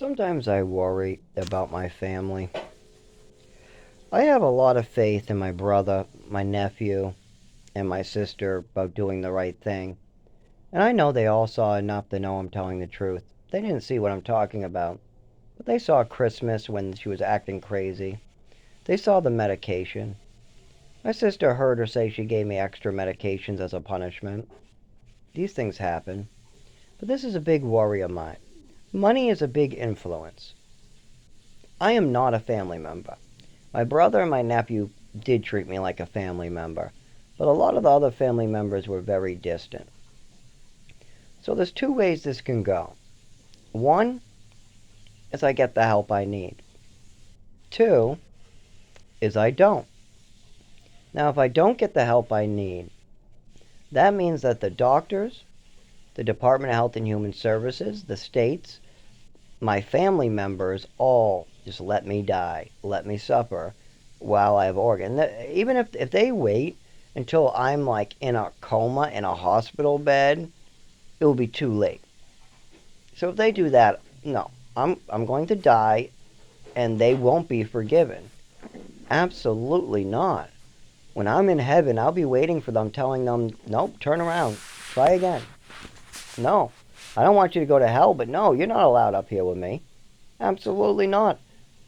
Sometimes I worry about my family. I have a lot of faith in my brother, my nephew, and my sister about doing the right thing. And I know they all saw enough to know I'm telling the truth. They didn't see what I'm talking about, but they saw Christmas when she was acting crazy. They saw the medication. My sister heard her say she gave me extra medications as a punishment. These things happen. But this is a big worry of mine. Money is a big influence. I am not a family member. My brother and my nephew did treat me like a family member, but a lot of the other family members were very distant. So there's two ways this can go. One is I get the help I need. Two is I don't. Now, if I don't get the help I need, that means that the doctors, the Department of Health and Human Services, the states, my family members all just let me die, let me suffer while I have organ. Even if they wait until I'm like in a coma in a hospital bed, it will be too late. So if they do that, no, I'm going to die, and they won't be forgiven. Absolutely not. When I'm in heaven, I'll be waiting for them, telling them, nope, turn around, try again. No, I don't want you to go to hell, but no, you're not allowed up here with me. Absolutely not.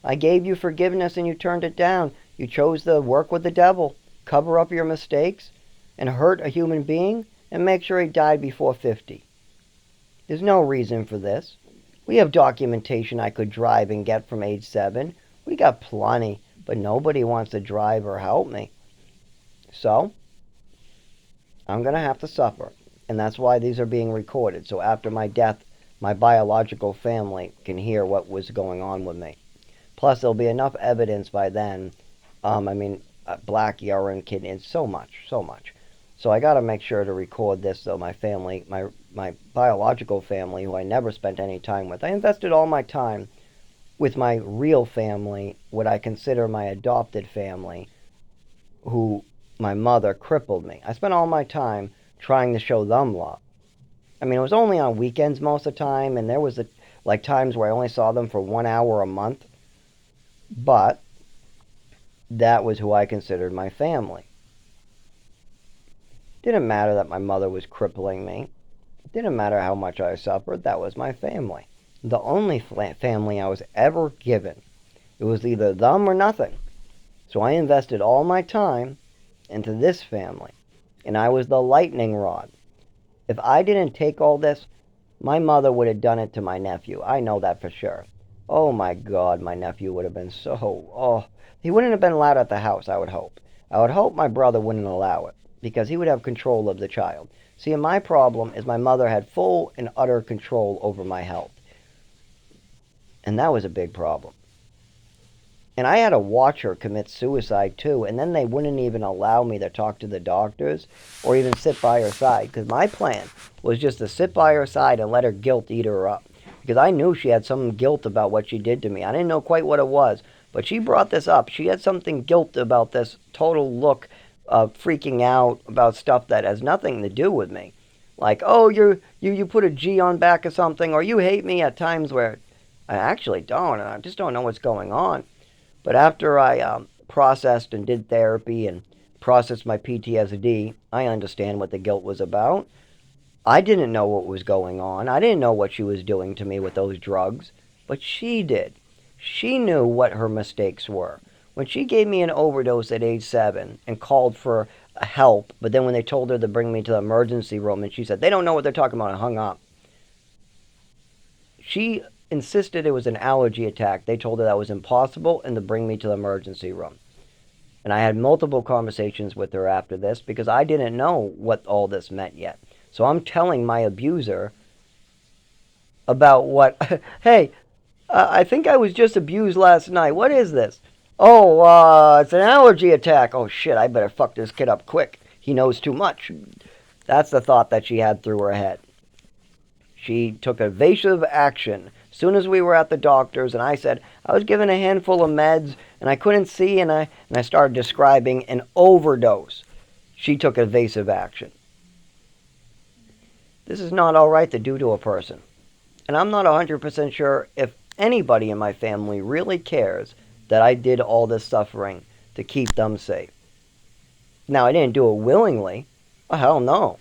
I gave you forgiveness and you turned it down. You chose to work with the devil, cover up your mistakes, and hurt a human being, and make sure he died before 50. There's no reason for this. We have documentation I could drive and get from age 7. We got plenty, but nobody wants to drive or help me. So, I'm going to have to suffer. And that's why these are being recorded. So after my death, my biological family can hear what was going on with me. Plus, there'll be enough evidence by then. Black urine, kidney, so much, so much. So I got to make sure to record this, though. My family, my biological family, who I never spent any time with. I invested all my time with my real family, what I consider my adopted family, who my mother crippled me. I spent all my time trying to show them love. I mean, it was only on weekends most of the time, and there was like times where I only saw them for 1 hour a month. But that was who I considered my family. Didn't matter that my mother was crippling me. Didn't matter how much I suffered. That was my family. The only family I was ever given. It was either them or nothing. So I invested all my time into this family. And I was the lightning rod. If I didn't take all this, my mother would have done it to my nephew. I know that for sure. Oh my God, my nephew would have been he wouldn't have been allowed at the house, I would hope. I would hope my brother wouldn't allow it, because he would have control of the child. See, my problem is my mother had full and utter control over my health. And that was a big problem. And I had to watch her commit suicide too, and then they wouldn't even allow me to talk to the doctors or even sit by her side, because my plan was just to sit by her side and let her guilt eat her up. Because I knew she had some guilt about what she did to me. I didn't know quite what it was, but she brought this up. She had something guilt about this total look of freaking out about stuff that has nothing to do with me. Like, oh, you put a G on back of something, or you hate me at times where I actually don't, and I just don't know what's going on. But after I processed and did therapy and processed my PTSD, I understand what the guilt was about. I didn't know what was going on. I didn't know what she was doing to me with those drugs, but she did. She knew what her mistakes were. When she gave me an overdose at age 7 and called for help, but then when they told her to bring me to the emergency room and she said, they don't know what they're talking about, and hung up. She insisted it was an allergy attack. They told her that was impossible and to bring me to the emergency room. And I had multiple conversations with her after this because I didn't know what all this meant yet. So I'm telling my abuser about what, hey, I think I was just abused last night. What is this? Oh, it's an allergy attack. Oh, shit, I better fuck this kid up quick. He knows too much. That's the thought that she had through her head. She took evasive action. As soon as we were at the doctor's and I said, I was given a handful of meds and I couldn't see, and I started describing an overdose, she took evasive action. This is not all right to do to a person. And I'm not 100% sure if anybody in my family really cares that I did all this suffering to keep them safe. Now, I didn't do it willingly. Oh, hell no.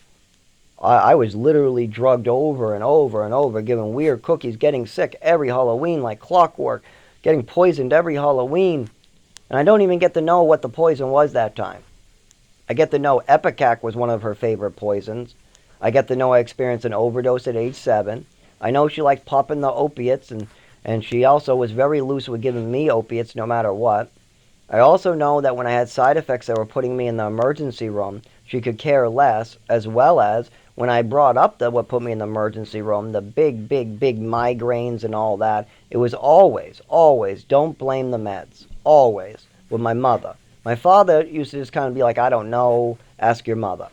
I was literally drugged over and over and over, given weird cookies, getting sick every Halloween like clockwork, getting poisoned every Halloween. And I don't even get to know what the poison was that time. I get to know Epicac was one of her favorite poisons. I get to know I experienced an overdose at age 7. I know she liked popping the opiates, and she also was very loose with giving me opiates no matter what. I also know that when I had side effects that were putting me in the emergency room, she could care less, as well as when I brought up what put me in the emergency room, the big, big, big migraines and all that, it was always, always, don't blame the meds. Always. With my mother. My father used to just kind of be like, I don't know, ask your mother.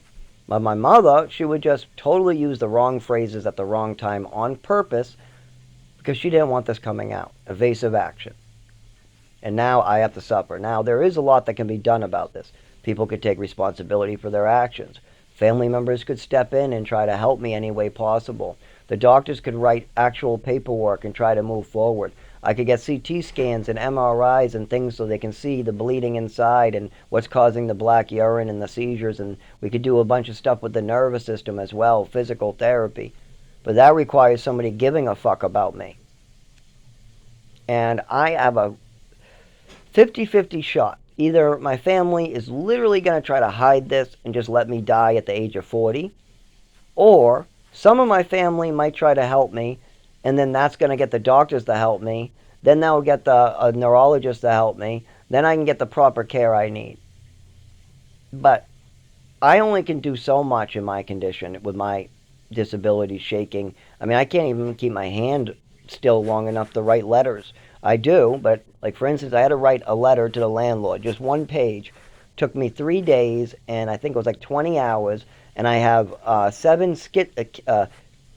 But my mother, she would just totally use the wrong phrases at the wrong time on purpose because she didn't want this coming out. Evasive action. And now I have to suffer. Now, there is a lot that can be done about this. People could take responsibility for their actions. Family members could step in and try to help me any way possible. The doctors could write actual paperwork and try to move forward. I could get CT scans and MRIs and things so they can see the bleeding inside and what's causing the black urine and the seizures. And we could do a bunch of stuff with the nervous system as well, physical therapy. But that requires somebody giving a fuck about me. And I have a 50-50 shot. Either my family is literally going to try to hide this and just let me die at the age of 40, or some of my family might try to help me, and then that's going to get the doctors to help me. Then they'll get a neurologist to help me. Then I can get the proper care I need. But I only can do so much in my condition with my disability shaking. I mean, I can't even keep my hand still long enough to write letters. I do, but like for instance, I had to write a letter to the landlord, just one page. Took me 3 days, and I think it was like 20 hours. And I have 7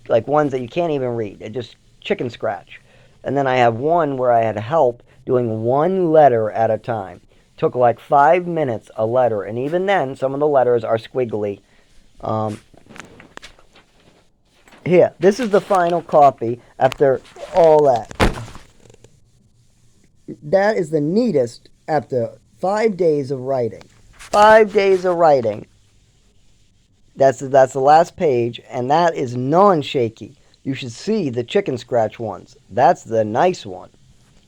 like ones that you can't even read. They're just chicken scratch. And then I have one where I had help doing one letter at a time. Took like 5 minutes a letter, and even then, some of the letters are squiggly. Here, this is the final copy after all that. That is the neatest after 5 days of writing. 5 days of writing. That's the last page, and that is non-shaky. You should see the chicken scratch ones. That's the nice one.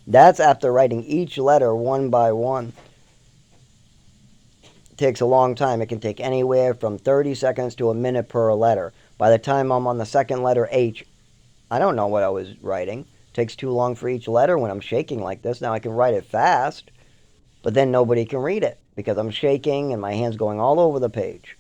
That's after writing each letter one by one. It takes a long time. It can take anywhere from 30 seconds to a minute per letter. By the time I'm on the second letter H, I don't know what I was writing. It takes too long for each letter when I'm shaking like this. Now I can write it fast, but then nobody can read it because I'm shaking and my hand's going all over the page.